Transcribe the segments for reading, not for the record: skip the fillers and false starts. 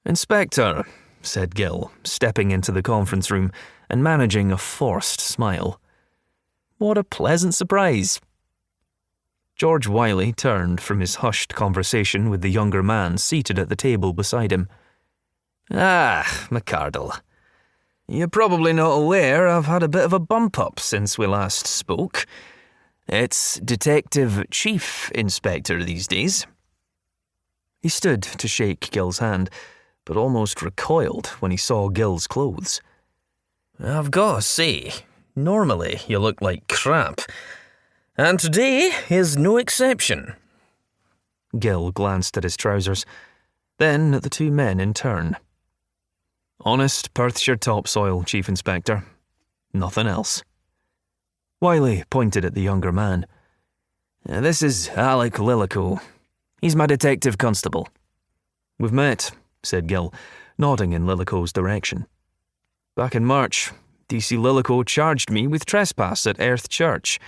"Inspector," said Gill, stepping into the conference room and managing a forced smile. "What a pleasant surprise." George Wiley turned from his hushed conversation with the younger man seated at the table beside him. "Ah, McArdle. You're probably not aware I've had a bit of a bump-up since we last spoke. It's Detective Chief Inspector these days." He stood to shake Gill's hand, but almost recoiled when he saw Gill's clothes. "I've got to say, normally you look like crap, and today is no exception." Gill glanced at his trousers, then at the two men in turn. "Honest Perthshire topsoil, Chief Inspector. Nothing else." Wiley pointed at the younger man. "This is Alec Lillico. He's my detective constable." "We've met," said Gill, nodding in Lillico's direction. "Back in March, DC Lillico charged me with trespass at Earth Church,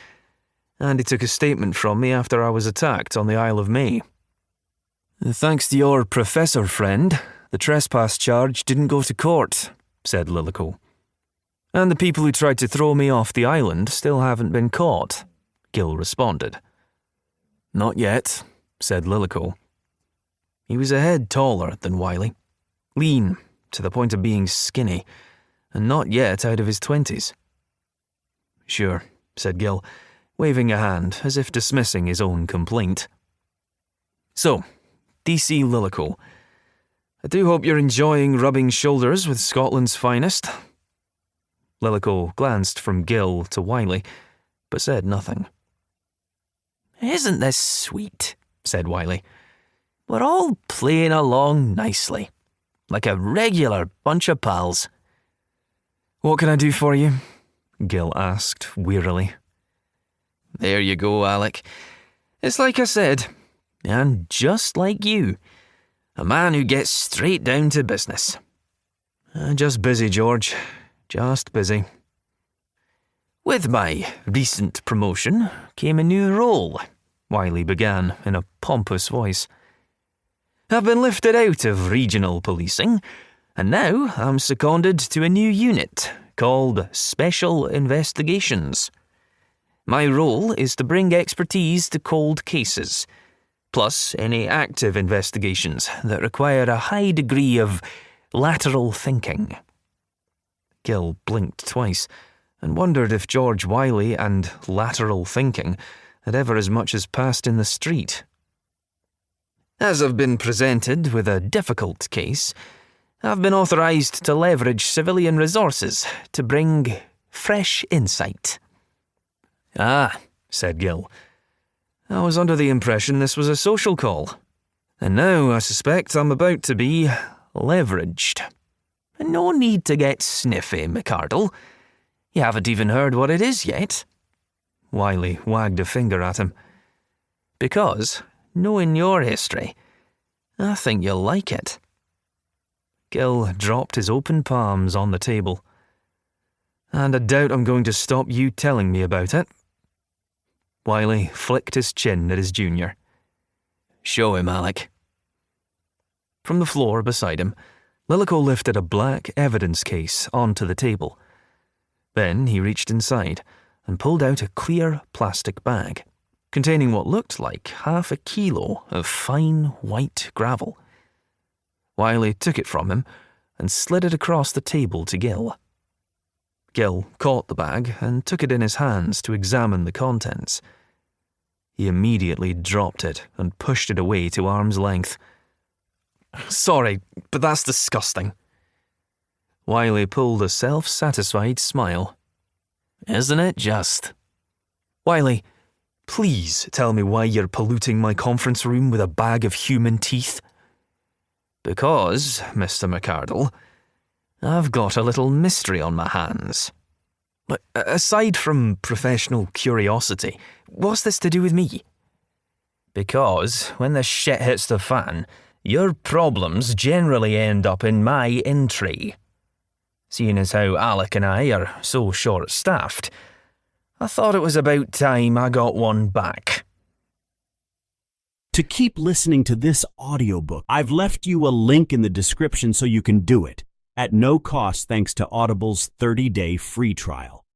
and he took a statement from me after I was attacked on the Isle of May. Thanks to your professor friend, the trespass charge didn't go to court," said Lillico. "And the people who tried to throw me off the island still haven't been caught," Gill responded. "Not yet," said Lillico. He was a head taller than Wiley, lean to the point of being skinny, and not yet out of his 20s. "Sure," said Gill, waving a hand as if dismissing his own complaint. "So, DC Lillico, I do hope you're enjoying rubbing shoulders with Scotland's finest." Lillico glanced from Gill to Wiley, but said nothing. "Isn't this sweet?" said Wiley. "We're all playing along nicely, like a regular bunch of pals." "What can I do for you?" Gill asked wearily. "There you go, Alec. It's like I said, and just like you. A man who gets straight down to business." Just busy, George. Just busy." "With my recent promotion came a new role," Wiley began in a pompous voice. "I've been lifted out of regional policing, and now I'm seconded to a new unit called Special Investigations. My role is to bring expertise to cold cases, plus any active investigations that require a high degree of lateral thinking." Gill blinked twice and wondered if George Wiley and lateral thinking had ever as much as passed in the street. "As I've been presented with a difficult case, I've been authorised to leverage civilian resources to bring fresh insight." "Ah," said Gill. "I was under the impression this was a social call, and now I suspect I'm about to be leveraged." "No need to get sniffy, McArdle. You haven't even heard what it is yet." Wiley wagged a finger at him. "Because, knowing your history, I think you'll like it." Gill dropped his open palms on the table. "And I doubt I'm going to stop you telling me about it." Wiley flicked his chin at his junior. "Show him, Alec." From the floor beside him, Lillico lifted a black evidence case onto the table. Then he reached inside and pulled out a clear plastic bag, containing what looked like half a kilo of fine white gravel. Wiley took it from him and slid it across the table to Gill. Gill caught the bag and took it in his hands to examine the contents. He immediately dropped it and pushed it away to arm's length. "Sorry, but that's disgusting." Wiley pulled a self-satisfied smile. "Isn't it just?" "Wiley, please tell me why you're polluting my conference room with a bag of human teeth." "Because, Mr. McArdle, I've got a little mystery on my hands." "But aside from professional curiosity, what's this to do with me?" "Because when the shit hits the fan, your problems generally end up in my in-tray. Seeing as how Alec and I are so short-staffed, I thought it was about time I got one back." to keep listening to this audiobook. I've left you a link in the description so you can do it at no cost thanks to Audible's 30-day free trial.